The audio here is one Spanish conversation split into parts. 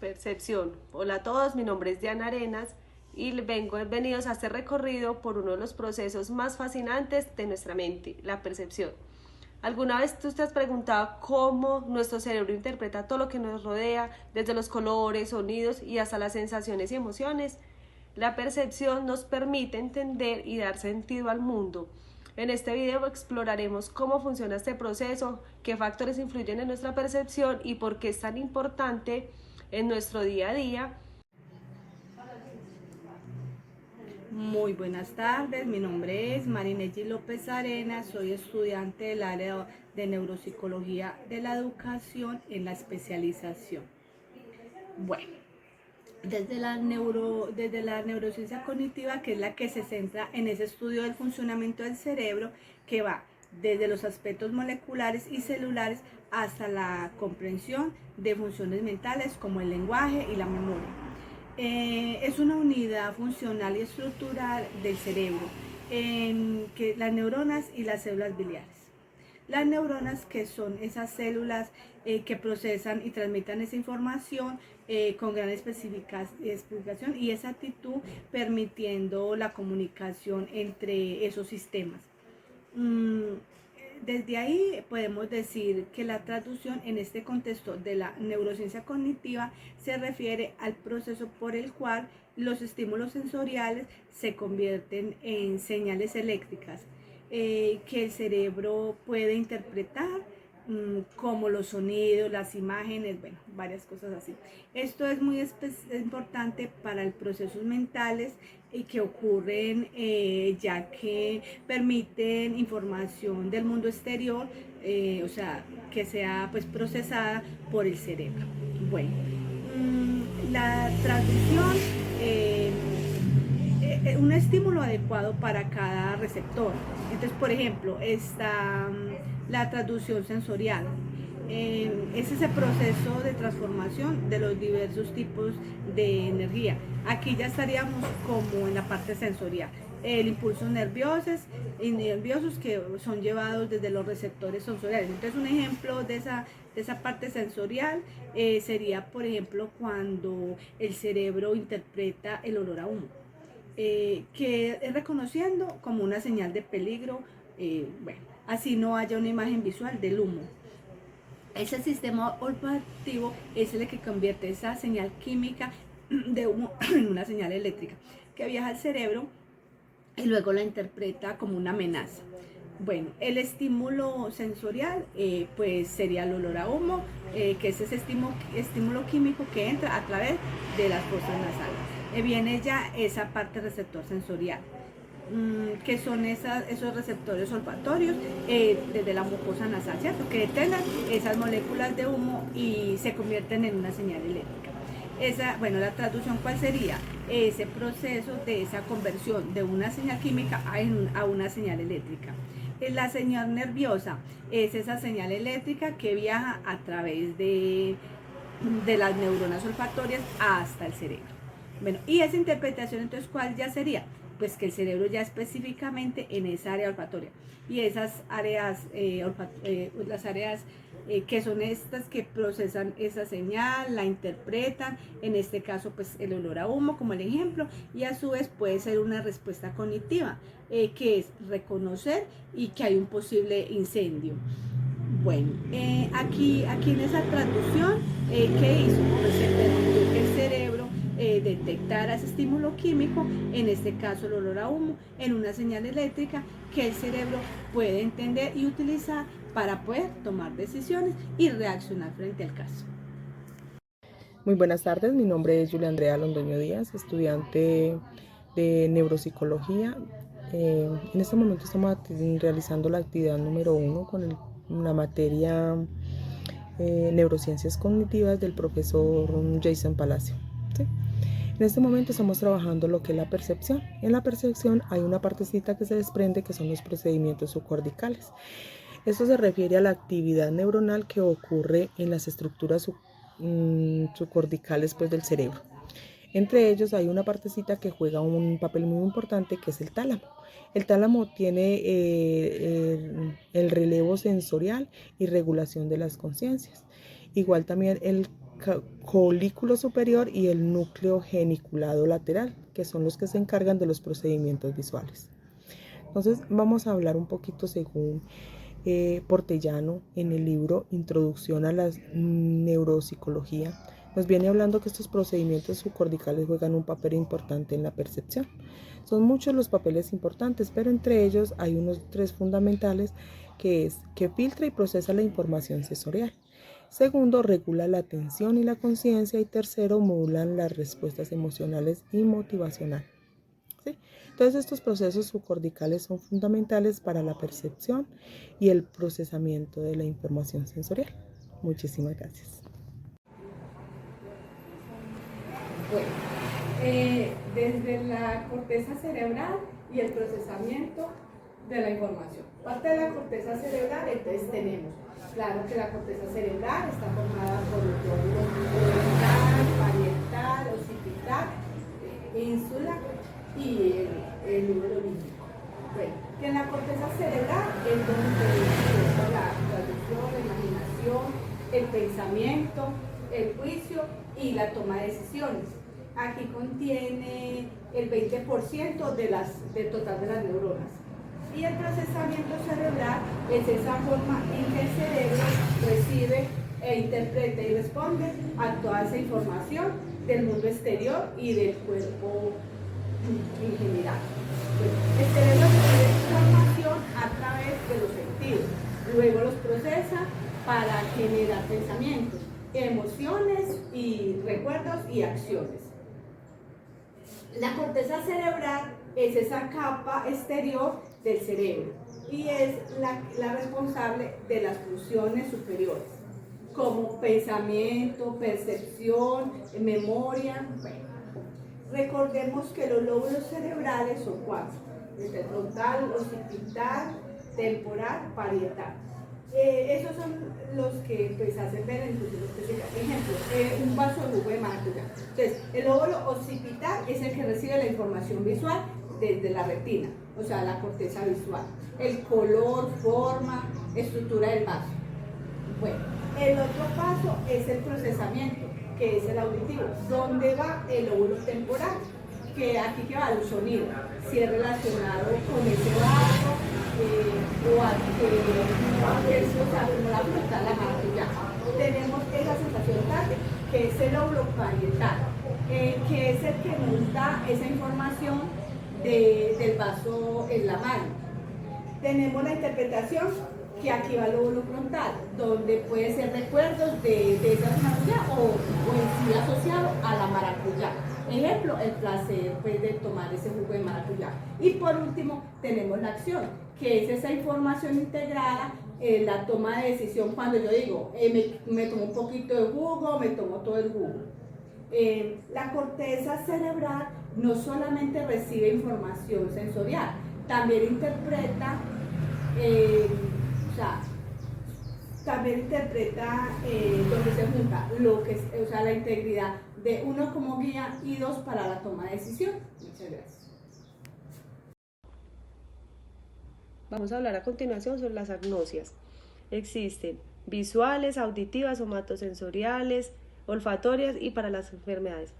Percepción. Hola a todos, mi nombre es Diana Arenas y bienvenidos a este recorrido por uno de los procesos más fascinantes de nuestra mente, la percepción. ¿Alguna vez tú te has preguntado cómo nuestro cerebro interpreta todo lo que nos rodea, desde los colores, sonidos y hasta las sensaciones y emociones? La percepción nos permite entender y dar sentido al mundo. En este video exploraremos cómo funciona este proceso, qué factores influyen en nuestra percepción y por qué es tan importante en nuestro día a día. Muy buenas tardes, mi nombre es Marinetti López Arenas, soy estudiante del área de neuropsicología de la educación en la especialización. Bueno, desde la neurociencia cognitiva, que es la que se centra en ese estudio del funcionamiento del cerebro, que va desde los aspectos moleculares y celulares hasta la comprensión de funciones mentales como el lenguaje y la memoria. Es una unidad funcional y estructural del cerebro, en que las neuronas y las células biliares. Las neuronas, que son esas células que procesan y transmiten esa información con gran especificación y exactitud, permitiendo la comunicación entre esos sistemas. Desde ahí podemos decir que la traducción en este contexto de la neurociencia cognitiva se refiere al proceso por el cual los estímulos sensoriales se convierten en señales eléctricas que el cerebro puede interpretar, como los sonidos, las imágenes, bueno, varias cosas así. Esto es muy importante para los procesos mentales que ocurren, ya que permiten información del mundo exterior, o sea, que sea pues procesada por el cerebro. Bueno, la traducción, un estímulo adecuado para cada receptor. Entonces, por ejemplo, está la traducción sensorial. Es ese proceso de transformación de los diversos tipos de energía. Aquí ya estaríamos como en la parte sensorial. El impulso nerviosos que son llevados desde los receptores sensoriales. Entonces, un ejemplo de esa parte sensorial sería, por ejemplo, cuando el cerebro interpreta el olor a humo, que es reconociendo como una señal de peligro, bueno, así no haya una imagen visual del humo. Ese sistema olfativo es el que convierte esa señal química de humo en una señal eléctrica que viaja al cerebro y luego la interpreta como una amenaza. Bueno, el estímulo sensorial pues sería el olor a humo, que es ese estímulo químico que entra a través de las fosas nasales. Viene ya esa parte receptor sensorial, que son esos receptores olfatorios desde la mucosa nasal, ¿cierto? Que detectan esas moléculas de humo y se convierten en una señal eléctrica. Bueno, la traducción, ¿cuál sería? Ese proceso de esa conversión de una señal química a una señal eléctrica. La señal nerviosa es esa señal eléctrica que viaja a través de las neuronas olfatorias hasta el cerebro. Bueno, y esa interpretación, entonces, ¿cuál ya sería? Pues que el cerebro ya específicamente en esa área olfatoria. Y esas áreas, las áreas que son estas que procesan esa señal, la interpretan, en este caso pues el olor a humo como el ejemplo, y a su vez puede ser una respuesta cognitiva, que es reconocer y que hay un posible incendio. Bueno, aquí en esa traducción, ¿qué hizo? Pues se permitió que el cerebro detectara ese estímulo químico, en este caso el olor a humo, en una señal eléctrica que el cerebro puede entender y utilizar para poder tomar decisiones y reaccionar frente al caso. Muy buenas tardes, mi nombre es Julia Andrea Londoño Díaz, estudiante de neuropsicología. En este momento estamos realizando la actividad número 1 con la materia Neurociencias Cognitivas del profesor Jason Palacio. ¿Sí? En este momento estamos trabajando lo que es la percepción. En la percepción hay una partecita que se desprende, que son los procedimientos subcorticales. Esto se refiere a la actividad neuronal que ocurre en las estructuras subcorticales pues, del cerebro. Entre ellos hay una partecita que juega un papel muy importante, que es el tálamo. El tálamo tiene el relevo sensorial y regulación de las conciencias. Igual también el colículo superior y el núcleo geniculado lateral, que son los que se encargan de los procedimientos visuales. Entonces vamos a hablar un poquito según Portellano en el libro Introducción a la Neuropsicología. Nos viene hablando que estos procedimientos subcorticales juegan un papel importante en la percepción. Son muchos los papeles importantes, pero entre ellos hay unos 3 fundamentales, que es que filtra y procesa la información sensorial. Segundo, regula la atención y la conciencia. Y tercero, modulan las respuestas emocionales y motivacionales. ¿Sí? Entonces estos procesos subcorticales son fundamentales para la percepción y el procesamiento de la información sensorial. Muchísimas gracias. Bueno, desde la corteza cerebral y el procesamiento de la información. Parte de la corteza cerebral, entonces tenemos, claro que la corteza cerebral está formada por los lóbulos frontal, parietal, occipital, ínsula y el núcleo límbico. Bueno, que en la corteza cerebral es donde está la traducción, la imaginación, el pensamiento, el juicio y la toma de decisiones. Aquí contiene el 20% del total de las neuronas. Y el procesamiento cerebral es esa forma en que el cerebro recibe e interpreta y responde a toda esa información del mundo exterior y del cuerpo en general. El cerebro recibe información a través de los sentidos, luego los procesa para generar pensamientos, emociones y recuerdos y acciones. La corteza cerebral es esa capa exterior del cerebro y es la responsable de las funciones superiores, como pensamiento, percepción, memoria. Bueno, recordemos que los lóbulos cerebrales son 4, el frontal, occipital, temporal, parietal. Esos son los que hacen ver en función específica. Ejemplo, un vaso de jugo de maracuyá. Entonces, el lóbulo occipital es el que recibe la información visual desde la retina, o sea, la corteza visual. El color, forma, estructura del vaso. Bueno, el otro paso es el procesamiento, que es el auditivo. ¿Dónde va el lóbulo temporal? Que aquí que va el sonido, si es relacionado con ese vaso o a que eso, o sea, como la fruta, la maracuyá. Tenemos esa sensación táctil, que es el lóbulo parietal, que es el que nos da esa información del vaso en la mano. Tenemos la interpretación, que aquí va el lóbulo frontal, donde puede ser recuerdos de esa maracuyá o en sí asociado a la maracuyá. Ejemplo, el placer pues, de tomar ese jugo de maracuyá. Y por último, tenemos la acción, que es esa información integrada, la toma de decisión cuando yo digo, me tomo un poquito de jugo, me tomo todo el jugo. La corteza cerebral no solamente recibe información sensorial, también interpreta, donde se junta lo que es, o sea, la integridad de uno como guía y 2 para la toma de decisión. Muchas gracias. Vamos a hablar a continuación sobre las agnosias. Existen visuales, auditivas, somatosensoriales, olfatorias y para las enfermedades.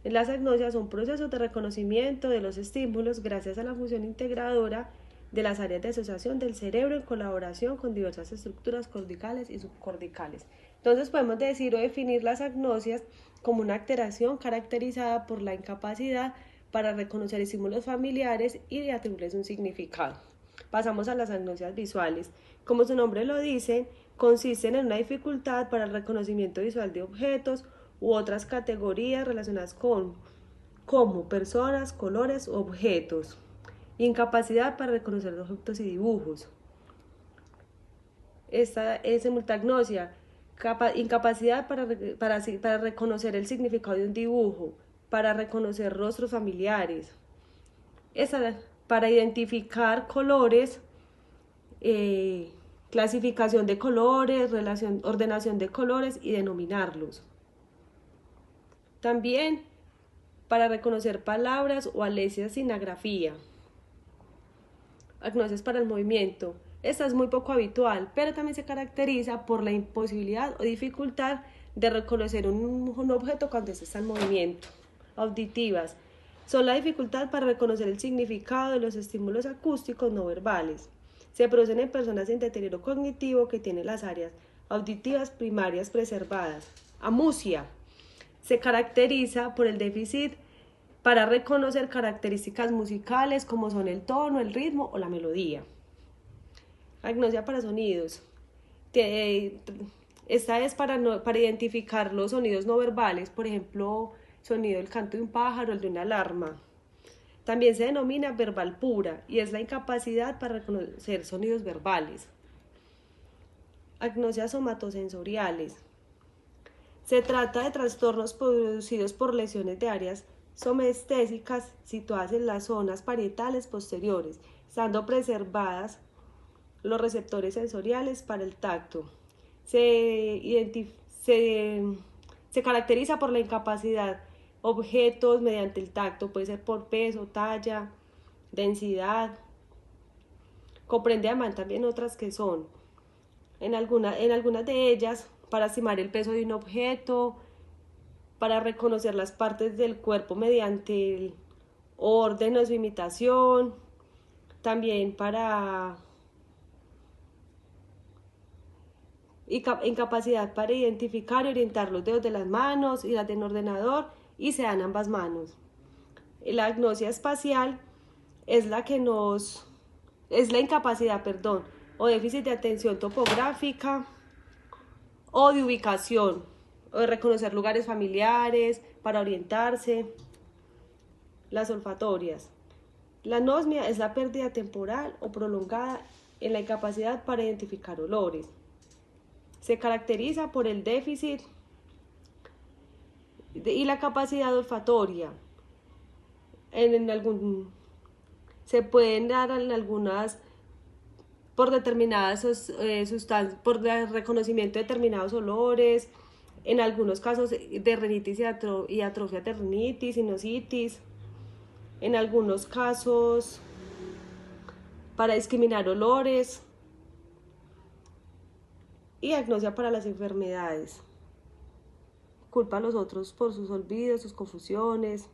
Las agnosias son procesos de reconocimiento de los estímulos gracias a la función integradora de las áreas de asociación del cerebro en colaboración con diversas estructuras corticales y subcorticales. Entonces podemos decir o definir las agnosias como una alteración caracterizada por la incapacidad para reconocer estímulos familiares y de atribuirles un significado. Pasamos a las agnosias visuales. Como su nombre lo dice, consisten en una dificultad para el reconocimiento visual de objetos u otras categorías relacionadas como personas, colores u objetos. Incapacidad para reconocer objetos y dibujos. Esta es simultagnosia. Incapacidad para reconocer el significado de un dibujo, para reconocer rostros familiares. Para identificar colores, clasificación de colores, ordenación de colores y denominarlos. También para reconocer palabras o alesias sin agrafía. Agnosias para el movimiento. Esta es muy poco habitual, pero también se caracteriza por la imposibilidad o dificultad de reconocer un objeto cuando éste está en movimiento. Auditivas son la dificultad para reconocer el significado de los estímulos acústicos no verbales. Se producen en personas sin deterioro cognitivo que tienen las áreas auditivas primarias preservadas. Amusia se caracteriza por el déficit para reconocer características musicales como son el tono, el ritmo o la melodía. Agnosia para sonidos. Esta es para identificar los sonidos no verbales, por ejemplo, sonido del canto de un pájaro, el de una alarma. También se denomina verbal pura y es la incapacidad para reconocer sonidos verbales. Agnosias somatosensoriales. Se trata de trastornos producidos por lesiones de áreas somestésicas situadas en las zonas parietales posteriores, estando preservadas los receptores sensoriales para el tacto. Se caracteriza por la incapacidad objetos mediante el tacto, puede ser por peso, talla, densidad. Comprende además también otras que son, en algunas de ellas, para estimar el peso de un objeto, para reconocer las partes del cuerpo mediante el orden o su imitación, también para incapacidad para identificar y orientar los dedos de las manos y las del ordenador y se dan ambas manos. La agnosia espacial es la incapacidad, o déficit de atención topográfica o de ubicación o de reconocer lugares familiares para orientarse. Las olfatorias. La anosmia es la pérdida temporal o prolongada en la incapacidad para identificar olores. Se caracteriza por el déficit y la capacidad olfatoria. Se pueden dar en algunas por determinadas sustancias, por el reconocimiento de determinados olores, en algunos casos de rinitis y atrofia de rinitis, sinusitis, en algunos casos para discriminar olores, y agnosia para las enfermedades. Culpa a los otros por sus olvidos, sus confusiones.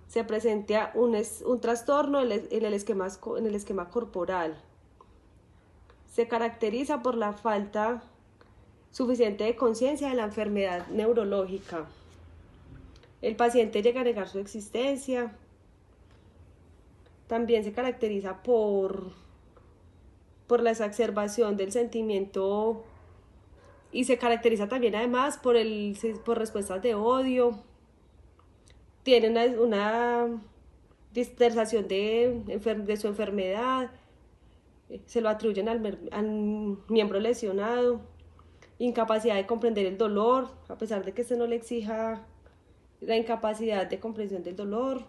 Se presenta un trastorno en el esquema corporal. Se caracteriza por la falta suficiente de conciencia de la enfermedad neurológica. El paciente llega a negar su existencia. También se caracteriza por la exacerbación del sentimiento y se caracteriza también además por respuestas de odio. Tiene una dispersación de su enfermedad, se lo atribuyen al miembro lesionado, incapacidad de comprender el dolor, a pesar de que no le exija la incapacidad de comprensión del dolor.